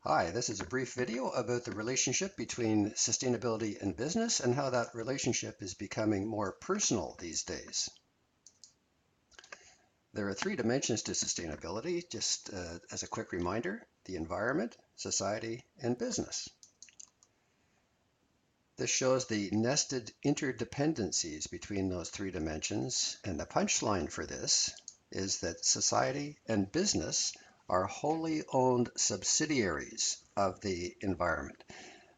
Hi, this is a brief video about the relationship between sustainability and business and how that relationship is becoming more personal these days. There are three dimensions to sustainability, just as a quick reminder: the environment, society, and business. This shows the nested interdependencies between those three dimensions, and the punchline for this is that society and business are wholly owned subsidiaries of the environment.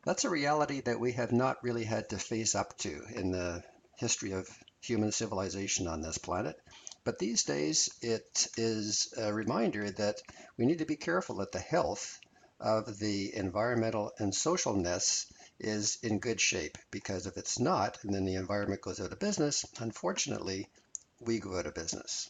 That's a reality that we have not really had to face up to in the history of human civilization on this planet. But these days, it is a reminder that we need to be careful that the health of the environmental and social nest is in good shape, because if it's not, and then the environment goes out of business, unfortunately, we go out of business.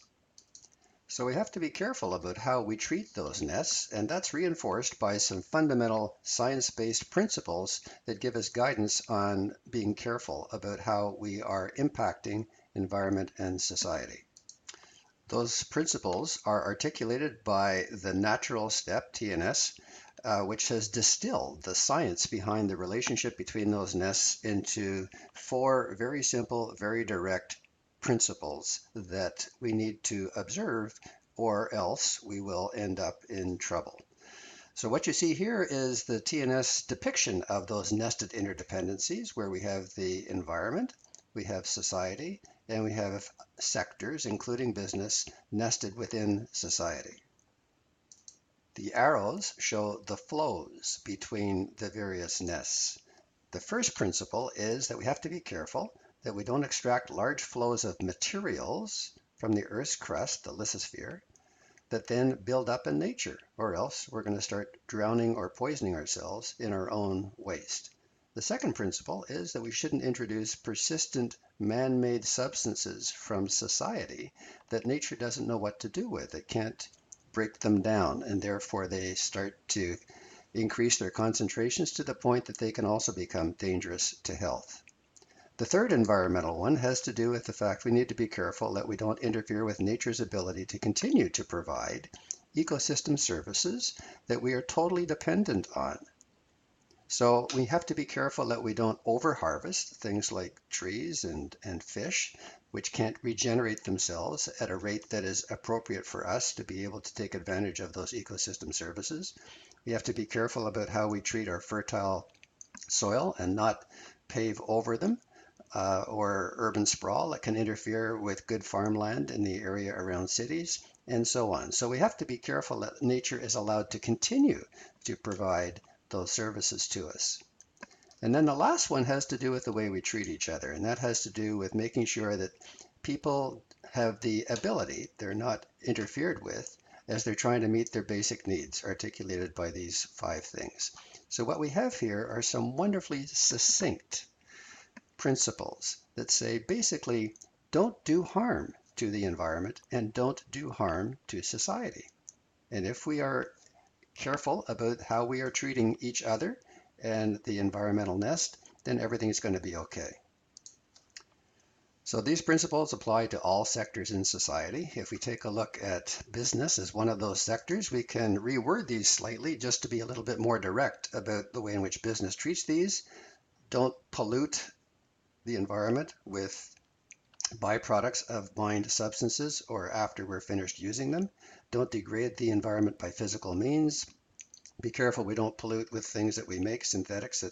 So we have to be careful about how we treat those nests, and that's reinforced by some fundamental science-based principles that give us guidance on being careful about how we are impacting environment and society. Those principles are articulated by the natural step, TNS, which has distilled the science behind the relationship between those nests into four very simple, very direct principles that we need to observe, or else we will end up in trouble. So what you see here is the TNS depiction of those nested interdependencies, where we have the environment, we have society, and we have sectors, including business, nested within society. The arrows show the flows between the various nests. The first principle is that we have to be careful that we don't extract large flows of materials from the Earth's crust, the lithosphere, that then build up in nature, or else we're going to start drowning or poisoning ourselves in our own waste. The second principle is that we shouldn't introduce persistent man-made substances from society that nature doesn't know what to do with. It can't break them down, and therefore they start to increase their concentrations to the point that they can also become dangerous to health. The third environmental one has to do with the fact we need to be careful that we don't interfere with nature's ability to continue to provide ecosystem services that we are totally dependent on. So we have to be careful that we don't overharvest things like trees and fish, which can't regenerate themselves at a rate that is appropriate for us to be able to take advantage of those ecosystem services. We have to be careful about how we treat our fertile soil and not pave over them, or urban sprawl that can interfere with good farmland in the area around cities, and so on. So we have to be careful that nature is allowed to continue to provide those services to us. And then the last one has to do with the way we treat each other, and that has to do with making sure that people have the ability, they're not interfered with, as they're trying to meet their basic needs articulated by these five things. So what we have here are some wonderfully succinct principles that say basically don't do harm to the environment and don't do harm to society. And if we are careful about how we are treating each other and the environmental nest, then everything's going to be okay. So these principles apply to all sectors in society. If we take a look at business as one of those sectors, we can reword these slightly just to be a little bit more direct about the way in which business treats these. Don't pollute the environment with byproducts of mined substances or after we're finished using them. Don't degrade the environment by physical means. Be careful we don't pollute with things that we make, synthetics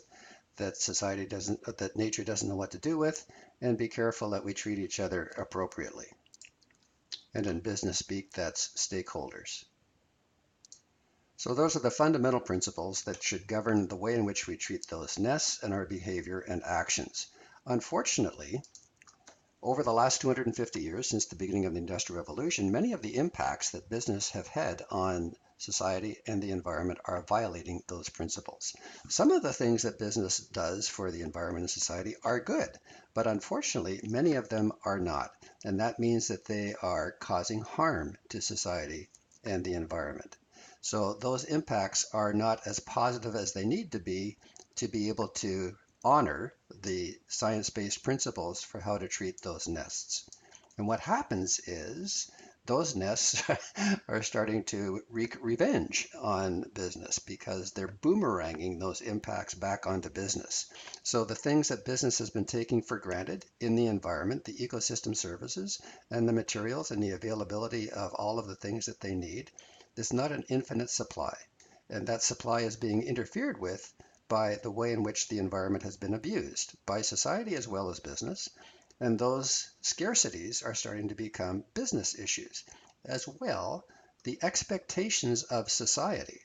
that nature doesn't know what to do with, and be careful that we treat each other appropriately. And in business speak, that's stakeholders. So those are the fundamental principles that should govern the way in which we treat those nests and our behavior and actions. Unfortunately, over the last 250 years, since the beginning of the Industrial Revolution, many of the impacts that business have had on society and the environment are violating those principles. Some of the things that business does for the environment and society are good, but unfortunately, many of them are not. And that means that they are causing harm to society and the environment. So those impacts are not as positive as they need to be able to honor the science-based principles for how to treat those nests. And what happens is those nests are starting to wreak revenge on business because they're boomeranging those impacts back onto business. So the things that business has been taking for granted in the environment, the ecosystem services and the materials and the availability of all of the things that they need, is not an infinite supply. And that supply is being interfered with by the way in which the environment has been abused by society as well as business. And those scarcities are starting to become business issues. As well, the expectations of society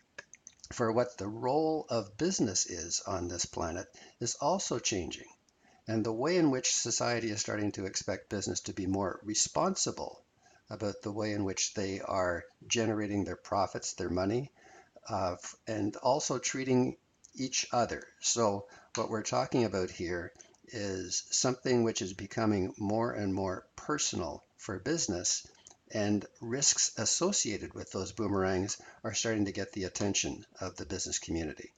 for what the role of business is on this planet is also changing. And the way in which society is starting to expect business to be more responsible about the way in which they are generating their profits, their money, and also treating each other. So what we're talking about here is something which is becoming more and more personal for business, and risks associated with those boomerangs are starting to get the attention of the business community.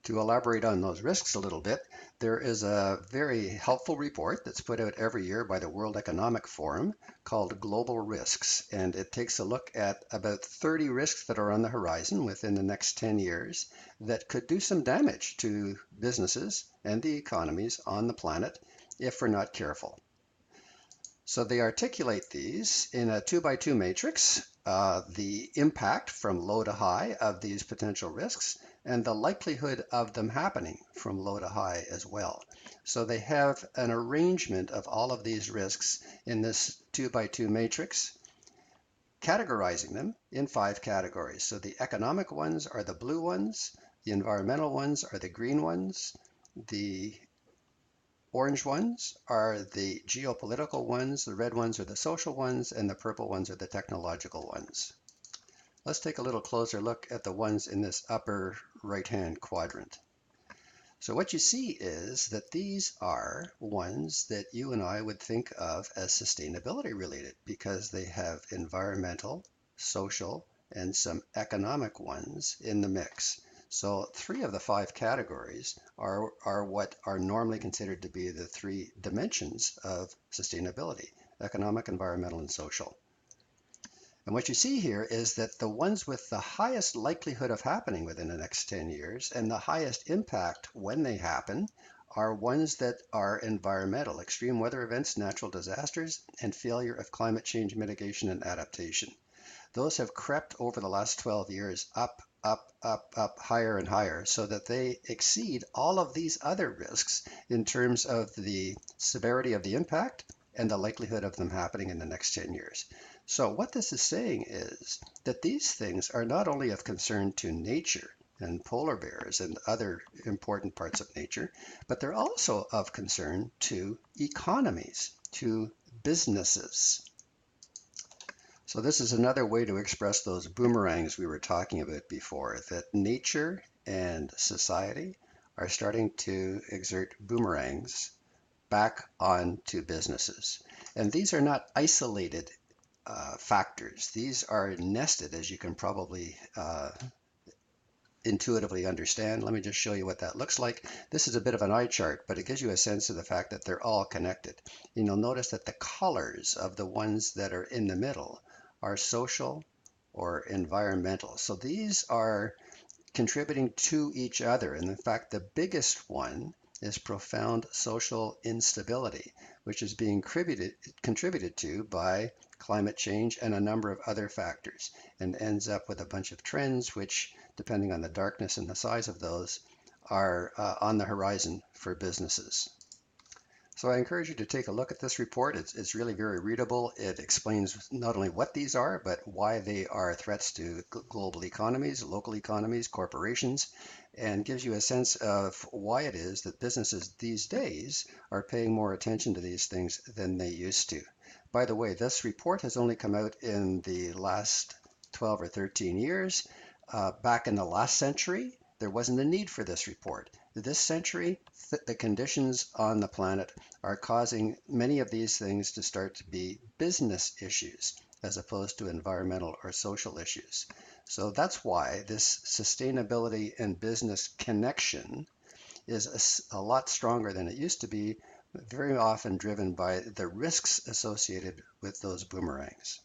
To elaborate on those risks a little bit, there is a very helpful report that's put out every year by the World Economic Forum called Global Risks, and it takes a look at about 30 risks that are on the horizon within the next 10 years that could do some damage to businesses and the economies on the planet if we're not careful. So they articulate these in a 2x2 matrix, the impact from low to high of these potential risks and the likelihood of them happening from low to high as well. So they have an arrangement of all of these risks in this 2x2 matrix, categorizing them in 5 categories. So the economic ones are the blue ones, the environmental ones are the green ones, the orange ones are the geopolitical ones, the red ones are the social ones, and the purple ones are the technological ones. Let's take a little closer look at the ones in this upper right-hand quadrant. So what you see is that these are ones that you and I would think of as sustainability related because they have environmental, social, and some economic ones in the mix. So 3 of the 5 categories are what are normally considered to be the 3 dimensions of sustainability: economic, environmental, and social. And what you see here is that the ones with the highest likelihood of happening within the next 10 years and the highest impact when they happen are ones that are environmental: extreme weather events, natural disasters, and failure of climate change mitigation and adaptation. Those have crept over the last 12 years up, higher and higher, so that they exceed all of these other risks in terms of the severity of the impact and the likelihood of them happening in the next 10 years. So what this is saying is that these things are not only of concern to nature and polar bears and other important parts of nature, but they're also of concern to economies, to businesses. So this is another way to express those boomerangs we were talking about before, that nature and society are starting to exert boomerangs back onto businesses. And these are not isolated factors. These are nested, as you can probably intuitively understand. Let me just show you what that looks like. This is a bit of an eye chart, but it gives you a sense of the fact that they're all connected. And you'll notice that the colors of the ones that are in the middle are social or environmental. So these are contributing to each other. And in fact, the biggest one is profound social instability, which is being contributed to by climate change and a number of other factors, and ends up with a bunch of trends which, depending on the darkness and the size of those, are on the horizon for businesses. So I encourage you to take a look at this report. It's really very readable. It explains not only what these are, but why they are threats to global economies, local economies, corporations, and gives you a sense of why it is that businesses these days are paying more attention to these things than they used to. By the way, this report has only come out in the last 12 or 13 years. Back in the last century, there wasn't a need for this report. This century, the conditions on the planet are causing many of these things to start to be business issues as opposed to environmental or social issues. So that's why this sustainability and business connection is a lot stronger than it used to be, very often driven by the risks associated with those boomerangs.